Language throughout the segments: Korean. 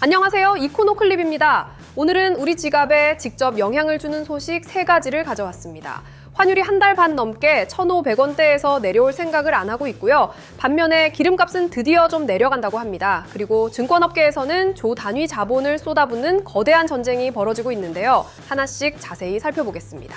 안녕하세요. 이코노클립입니다. 오늘은 우리 지갑에 직접 영향을 주는 소식 3가지를 가져왔습니다. 환율이 한 달 반 넘게 1,500원대에서 내려올 생각을 안 하고 있고요. 반면에 기름값은 드디어 좀 내려간다고 합니다. 그리고 증권업계에서는 조 단위 자본을 쏟아붓는 거대한 전쟁이 벌어지고 있는데요. 하나씩 자세히 살펴보겠습니다.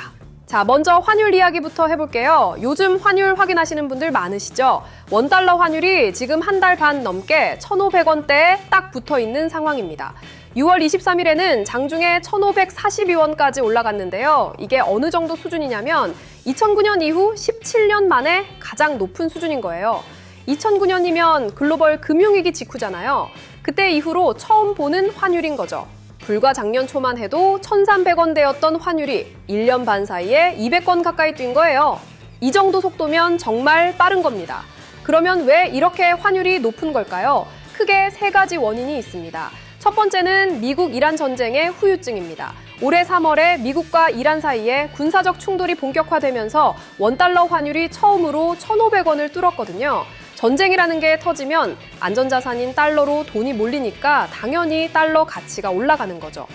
자, 먼저 환율 이야기부터 해볼게요. 요즘 환율 확인하시는 분들 많으시죠? 원달러 환율이 지금 한 달 반 넘게 1,500원대에 딱 붙어 있는 상황입니다. 6월 23일에는 장중에 1,542원까지 올라갔는데요. 이게 어느 정도 수준이냐면 2009년 이후 17년 만에 가장 높은 수준인 거예요. 2009년이면 글로벌 금융위기 직후잖아요. 그때 이후로 처음 보는 환율인 거죠. 불과 작년 초만 해도 1,300원대였던 환율이 1년 반 사이에 200원 가까이 뛴 거예요. 이 정도 속도면 정말 빠른 겁니다. 그러면 왜 이렇게 환율이 높은 걸까요? 크게 3가지 원인이 있습니다. 첫 번째는 미국-이란 전쟁의 후유증입니다. 올해 3월에 미국과 이란 사이에 군사적 충돌이 본격화되면서 원달러 환율이 처음으로 1,500원을 뚫었거든요. 전쟁이라는 게 터지면 안전자산인 달러로 돈이 몰리니까 당연히 달러 가치가 올라가는 거죠.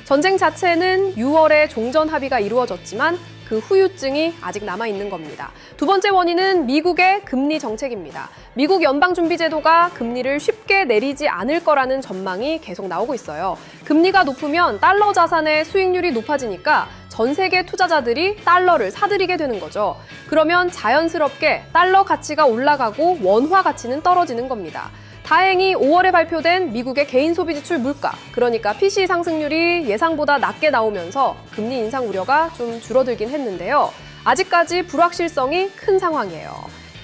전쟁 자체는 6월에 종전 합의가 이루어졌지만 그 후유증이 아직 남아있는 겁니다. 두 번째 원인은 미국의 금리 정책입니다. 미국 연방준비제도가 금리를 쉽게 내리지 않을 거라는 전망이 계속 나오고 있어요. 금리가 높으면 달러 자산의 수익률이 높아지니까 전 세계 투자자들이 달러를 사들이게 되는 거죠. 그러면 자연스럽게 달러 가치가 올라가고 원화 가치는 떨어지는 겁니다. 다행히 5월에 발표된 미국의 개인 소비 지출 물가, 그러니까 PCE 상승률이 예상보다 낮게 나오면서 금리 인상 우려가 좀 줄어들긴 했는데요. 아직까지 불확실성이 큰 상황이에요.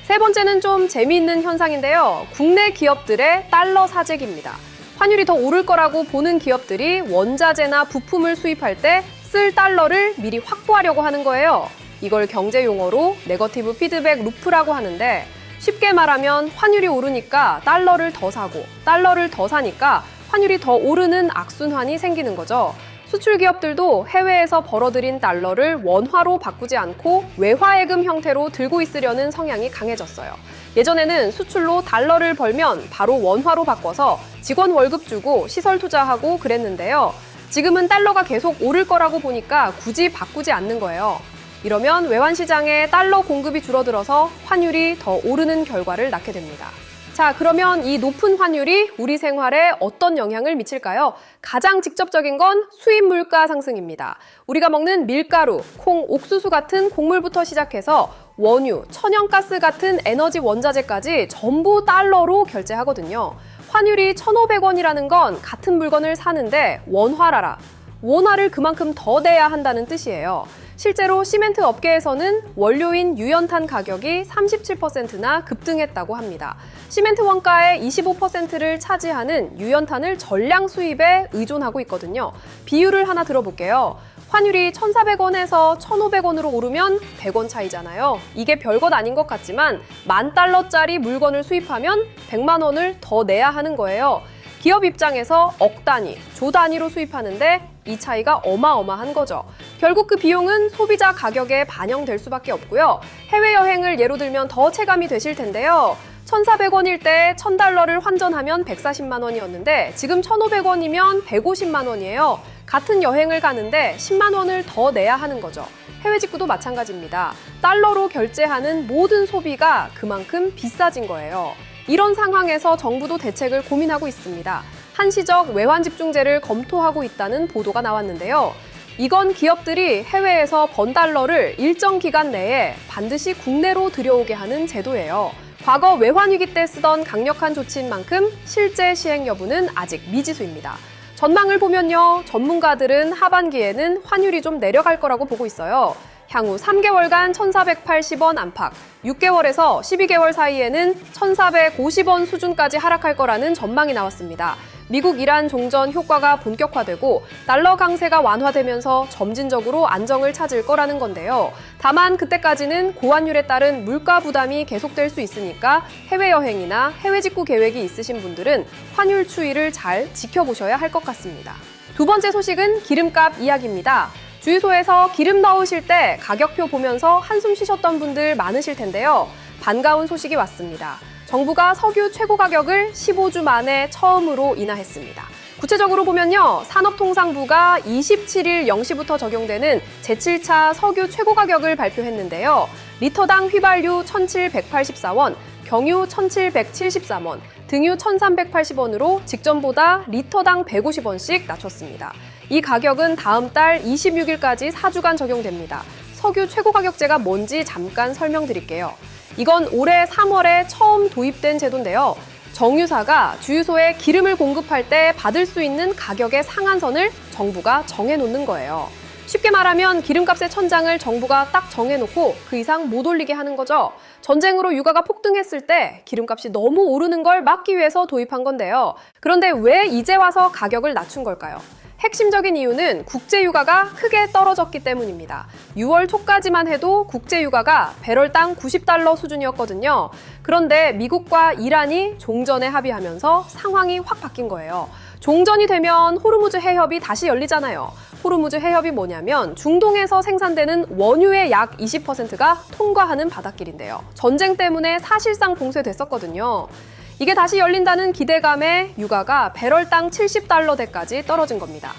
세 번째는 좀 재미있는 현상인데요. 국내 기업들의 달러 사재기입니다. 환율이 더 오를 거라고 보는 기업들이 원자재나 부품을 수입할 때 쓸 달러를 미리 확보하려고 하는 거예요. 이걸 경제 용어로 네거티브 피드백 루프라고 하는데 쉽게 말하면 환율이 오르니까 달러를 더 사고 달러를 더 사니까 환율이 더 오르는 악순환이 생기는 거죠. 수출 기업들도 해외에서 벌어들인 달러를 원화로 바꾸지 않고 외화예금 형태로 들고 있으려는 성향이 강해졌어요. 예전에는 수출로 달러를 벌면 바로 원화로 바꿔서 직원 월급 주고 시설 투자하고 그랬는데요. 지금은 달러가 계속 오를 거라고 보니까 굳이 바꾸지 않는 거예요. 이러면 외환시장에 달러 공급이 줄어들어서 환율이 더 오르는 결과를 낳게 됩니다. 자, 그러면 이 높은 환율이 우리 생활에 어떤 영향을 미칠까요? 가장 직접적인 건 수입 물가 상승입니다. 우리가 먹는 밀가루, 콩, 옥수수 같은 곡물부터 시작해서 원유, 천연가스 같은 에너지 원자재까지 전부 달러로 결제하거든요. 환율이 1,500원이라는 건 같은 물건을 사는데 원화라라. 원화를 그만큼 더 내야 한다는 뜻이에요. 실제로 시멘트 업계에서는 원료인 유연탄 가격이 37%나 급등했다고 합니다. 시멘트 원가의 25%를 차지하는 유연탄을 전량 수입에 의존하고 있거든요. 비율을 하나 들어볼게요. 환율이 1,400원에서 1,500원으로 오르면 100원 차이잖아요. 이게 별것 아닌 것 같지만 10,000달러짜리 물건을 수입하면 100만 원을 더 내야 하는 거예요. 기업 입장에서 억 단위, 조 단위로 수입하는데 이 차이가 어마어마한 거죠. 결국 그 비용은 소비자 가격에 반영될 수밖에 없고요. 해외여행을 예로 들면 더 체감이 되실 텐데요. 1,400원일 때 1,000달러를 환전하면 140만 원이었는데 지금 1,500원이면 150만 원이에요. 같은 여행을 가는데 10만 원을 더 내야 하는 거죠. 해외 직구도 마찬가지입니다. 달러로 결제하는 모든 소비가 그만큼 비싸진 거예요. 이런 상황에서 정부도 대책을 고민하고 있습니다. 한시적 외환 집중제를 검토하고 있다는 보도가 나왔는데요. 이건 기업들이 해외에서 번 달러를 일정 기간 내에 반드시 국내로 들여오게 하는 제도예요. 과거 외환위기 때 쓰던 강력한 조치인 만큼 실제 시행 여부는 아직 미지수입니다. 전망을 보면요, 전문가들은 하반기에는 환율이 좀 내려갈 거라고 보고 있어요. 향후 3개월간 1,480원 안팎, 6개월에서 12개월 사이에는 1,450원 수준까지 하락할 거라는 전망이 나왔습니다. 미국-이란 종전 효과가 본격화되고 달러 강세가 완화되면서 점진적으로 안정을 찾을 거라는 건데요. 다만 그때까지는 고환율에 따른 물가 부담이 계속될 수 있으니까 해외여행이나 해외 직구 계획이 있으신 분들은 환율 추이를 잘 지켜보셔야 할 것 같습니다. 두 번째 소식은 기름값 이야기입니다. 주유소에서 기름 넣으실 때 가격표 보면서 한숨 쉬셨던 분들 많으실 텐데요. 반가운 소식이 왔습니다. 정부가 석유 최고 가격을 15주 만에 처음으로 인하했습니다. 구체적으로 보면요. 산업통상부가 27일 0시부터 적용되는 제7차 석유 최고 가격을 발표했는데요. 리터당 휘발유 1,784원, 경유 1,773원, 등유 1,380원으로 직전보다 리터당 150원씩 낮췄습니다. 이 가격은 다음 달 26일까지 4주간 적용됩니다. 석유 최고 가격제가 뭔지 잠깐 설명드릴게요. 이건 올해 3월에 처음 도입된 제도인데요. 정유사가 주유소에 기름을 공급할 때 받을 수 있는 가격의 상한선을 정부가 정해놓는 거예요. 쉽게 말하면 기름값의 천장을 정부가 딱 정해놓고 그 이상 못 올리게 하는 거죠. 전쟁으로 유가가 폭등했을 때 기름값이 너무 오르는 걸 막기 위해서 도입한 건데요. 그런데 왜 이제 와서 가격을 낮춘 걸까요? 핵심적인 이유는 국제유가가 크게 떨어졌기 때문입니다. 6월 초까지만 해도 국제유가가 배럴당 90달러 수준이었거든요. 그런데 미국과 이란이 종전에 합의하면서 상황이 확 바뀐 거예요. 종전이 되면 호르무즈 해협이 다시 열리잖아요. 호르무즈 해협이 뭐냐면 중동에서 생산되는 원유의 약 20%가 통과하는 바닷길인데요. 전쟁 때문에 사실상 봉쇄됐었거든요. 이게 다시 열린다는 기대감에 유가가 배럴당 70달러대까지 떨어진 겁니다.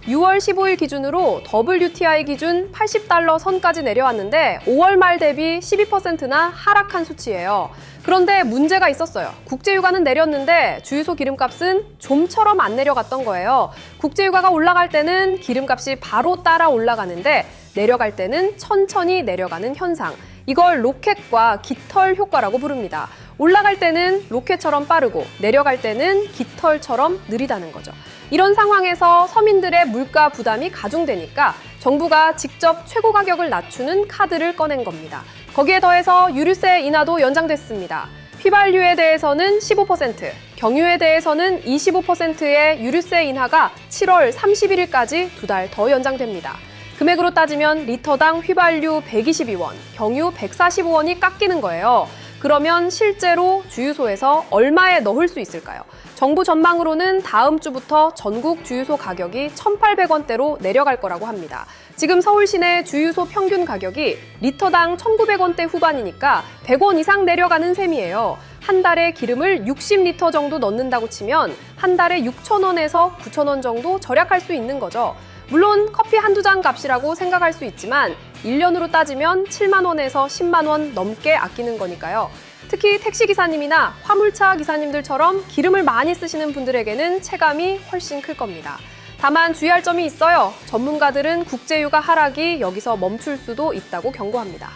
6월 15일 기준으로 WTI 기준 80달러 선까지 내려왔는데 5월 말 대비 12%나 하락한 수치예요. 그런데 문제가 있었어요. 국제유가는 내렸는데 주유소 기름값은 좀처럼 안 내려갔던 거예요. 국제유가가 올라갈 때는 기름값이 바로 따라 올라가는데 내려갈 때는 천천히 내려가는 현상. 이걸 로켓과 깃털 효과라고 부릅니다. 올라갈 때는 로켓처럼 빠르고 내려갈 때는 깃털처럼 느리다는 거죠. 이런 상황에서 서민들의 물가 부담이 가중되니까 정부가 직접 최고 가격을 낮추는 카드를 꺼낸 겁니다. 거기에 더해서 유류세 인하도 연장됐습니다. 휘발유에 대해서는 15%, 경유에 대해서는 25%의 유류세 인하가 7월 31일까지 2달 더 연장됩니다. 금액으로 따지면 리터당 휘발유 122원, 경유 145원이 깎이는 거예요. 그러면 실제로 주유소에서 얼마에 넣을 수 있을까요? 정부 전망으로는 다음 주부터 전국 주유소 가격이 1,800원대로 내려갈 거라고 합니다. 지금 서울 시내 주유소 평균 가격이 리터당 1,900원대 후반이니까 100원 이상 내려가는 셈이에요. 한 달에 기름을 60리터 정도 넣는다고 치면 한 달에 6,000원에서 9,000원 정도 절약할 수 있는 거죠. 물론 커피 한두 잔 값이라고 생각할 수 있지만 1년으로 따지면 7만 원에서 10만 원 넘게 아끼는 거니까요. 특히 택시기사님이나 화물차 기사님들처럼 기름을 많이 쓰시는 분들에게는 체감이 훨씬 클 겁니다. 다만 주의할 점이 있어요. 전문가들은 국제유가 하락이 여기서 멈출 수도 있다고 경고합니다.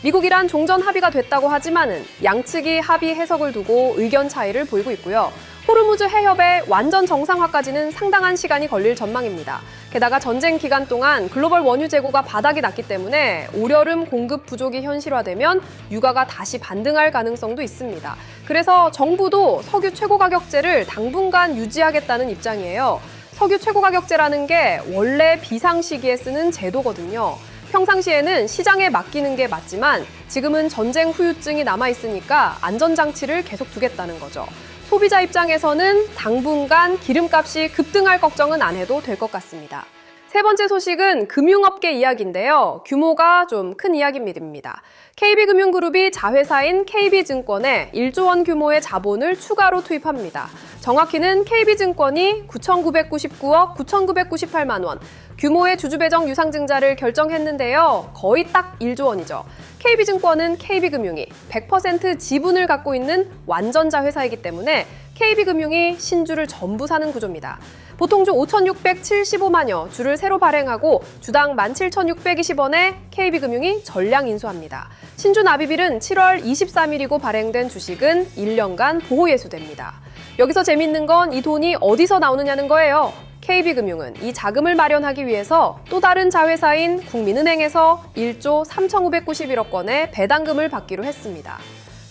미국이란 종전 합의가 됐다고 하지만은 양측이 합의 해석을 두고 의견 차이를 보이고 있고요. 호르무즈 해협의 완전 정상화까지는 상당한 시간이 걸릴 전망입니다. 게다가 전쟁 기간 동안 글로벌 원유 재고가 바닥이 났기 때문에 올여름 공급 부족이 현실화되면 유가가 다시 반등할 가능성도 있습니다. 그래서 정부도 석유 최고 가격제를 당분간 유지하겠다는 입장이에요. 석유 최고 가격제라는 게 원래 비상시기에 쓰는 제도거든요. 평상시에는 시장에 맡기는 게 맞지만 지금은 전쟁 후유증이 남아있으니까 안전장치를 계속 두겠다는 거죠. 소비자 입장에서는 당분간 기름값이 급등할 걱정은 안 해도 될 것 같습니다. 세 번째 소식은 금융업계 이야기인데요. 규모가 좀 큰 이야기입니다. KB금융그룹이 자회사인 KB증권에 1조 원 규모의 자본을 추가로 투입합니다. 정확히는 KB증권이 9,999억 9,998만 원, 규모의 주주배정 유상증자를 결정했는데요. 거의 딱 1조 원이죠. KB증권은 KB금융이 100% 지분을 갖고 있는 완전자 회사이기 때문에 KB금융이 신주를 전부 사는 구조입니다. 보통주 5,675만여 주를 새로 발행하고 주당 17,620원에 KB금융이 전량 인수합니다. 신주 납입일은 7월 23일이고 발행된 주식은 1년간 보호예수됩니다. 여기서 재밌는 건 이 돈이 어디서 나오느냐는 거예요. KB금융은 이 자금을 마련하기 위해서 또 다른 자회사인 국민은행에서 1조 3,591억 원의 배당금을 받기로 했습니다.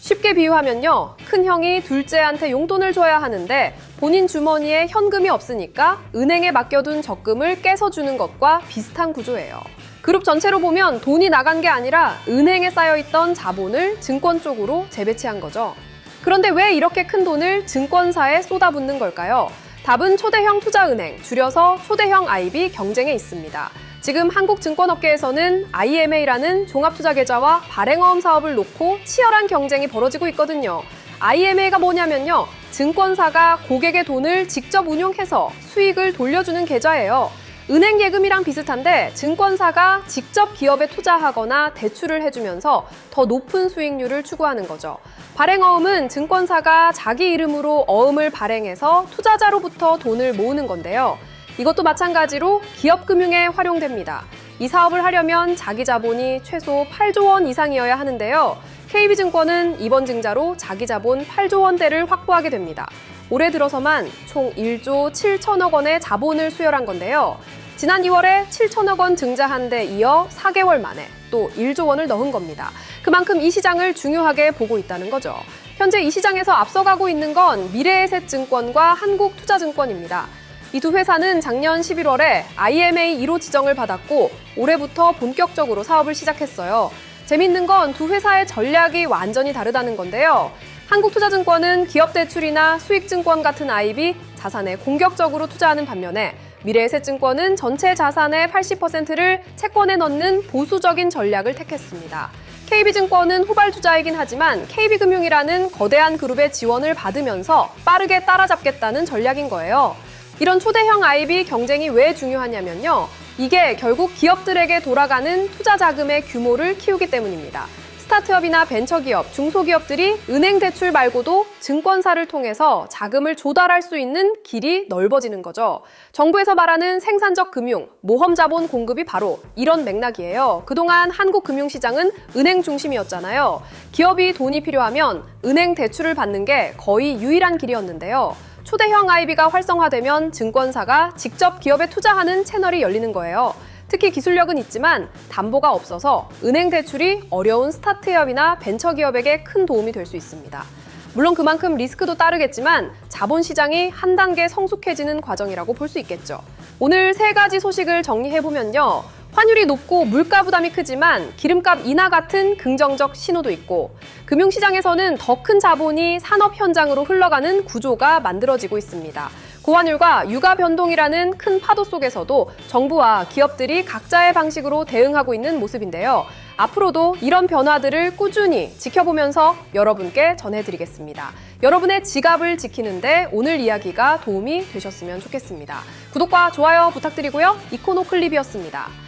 쉽게 비유하면요. 큰형이 둘째한테 용돈을 줘야 하는데 본인 주머니에 현금이 없으니까 은행에 맡겨둔 적금을 깨서 주는 것과 비슷한 구조예요. 그룹 전체로 보면 돈이 나간 게 아니라 은행에 쌓여있던 자본을 증권 쪽으로 재배치한 거죠. 그런데 왜 이렇게 큰 돈을 증권사에 쏟아붓는 걸까요? 답은 초대형 투자은행, 줄여서 초대형 IB 경쟁에 있습니다. 지금 한국증권업계에서는 IMA라는 종합투자계좌와 발행어음 사업을 놓고 치열한 경쟁이 벌어지고 있거든요. IMA가 뭐냐면요. 증권사가 고객의 돈을 직접 운용해서 수익을 돌려주는 계좌예요. 은행 예금이랑 비슷한데 증권사가 직접 기업에 투자하거나 대출을 해주면서 더 높은 수익률을 추구하는 거죠. 발행어음은 증권사가 자기 이름으로 어음을 발행해서 투자자로부터 돈을 모으는 건데요. 이것도 마찬가지로 기업금융에 활용됩니다. 이 사업을 하려면 자기 자본이 최소 8조 원 이상이어야 하는데요. KB증권은 이번 증자로 자기 자본 8조 원대를 확보하게 됩니다. 올해 들어서만 총 1조 7천억 원의 자본을 수혈한 건데요. 지난 2월에 7천억 원 증자한 데 이어 4개월 만에 또 1조 원을 넣은 겁니다. 그만큼 이 시장을 중요하게 보고 있다는 거죠. 현재 이 시장에서 앞서가고 있는 건 미래에셋증권과 한국투자증권입니다. 이 두 회사는 작년 11월에 IMA 1호 지정을 받았고 올해부터 본격적으로 사업을 시작했어요. 재밌는 건 두 회사의 전략이 완전히 다르다는 건데요. 한국투자증권은 기업대출이나 수익증권 같은 IB, 자산에 공격적으로 투자하는 반면에 미래에셋증권은 전체 자산의 80%를 채권에 넣는 보수적인 전략을 택했습니다. KB증권은 후발주자이긴 하지만 KB금융이라는 거대한 그룹의 지원을 받으면서 빠르게 따라잡겠다는 전략인 거예요. 이런 초대형 IB 경쟁이 왜 중요하냐면요. 이게 결국 기업들에게 돌아가는 투자 자금의 규모를 키우기 때문입니다. 스타트업이나 벤처기업, 중소기업들이 은행 대출 말고도 증권사를 통해서 자금을 조달할 수 있는 길이 넓어지는 거죠. 정부에서 말하는 생산적 금융, 모험 자본 공급이 바로 이런 맥락이에요. 그동안 한국 금융시장은 은행 중심이었잖아요. 기업이 돈이 필요하면 은행 대출을 받는 게 거의 유일한 길이었는데요. 초대형 IB가 활성화되면 증권사가 직접 기업에 투자하는 채널이 열리는 거예요. 특히 기술력은 있지만 담보가 없어서 은행 대출이 어려운 스타트업이나 벤처기업에게 큰 도움이 될 수 있습니다. 물론 그만큼 리스크도 따르겠지만 자본시장이 한 단계 성숙해지는 과정이라고 볼 수 있겠죠. 오늘 세 가지 소식을 정리해보면요. 환율이 높고 물가 부담이 크지만 기름값 인하 같은 긍정적 신호도 있고 금융시장에서는 더 큰 자본이 산업 현장으로 흘러가는 구조가 만들어지고 있습니다. 고환율과 유가 변동이라는 큰 파도 속에서도 정부와 기업들이 각자의 방식으로 대응하고 있는 모습인데요. 앞으로도 이런 변화들을 꾸준히 지켜보면서 여러분께 전해드리겠습니다. 여러분의 지갑을 지키는데 오늘 이야기가 도움이 되셨으면 좋겠습니다. 구독과 좋아요 부탁드리고요. 이코노클립이었습니다.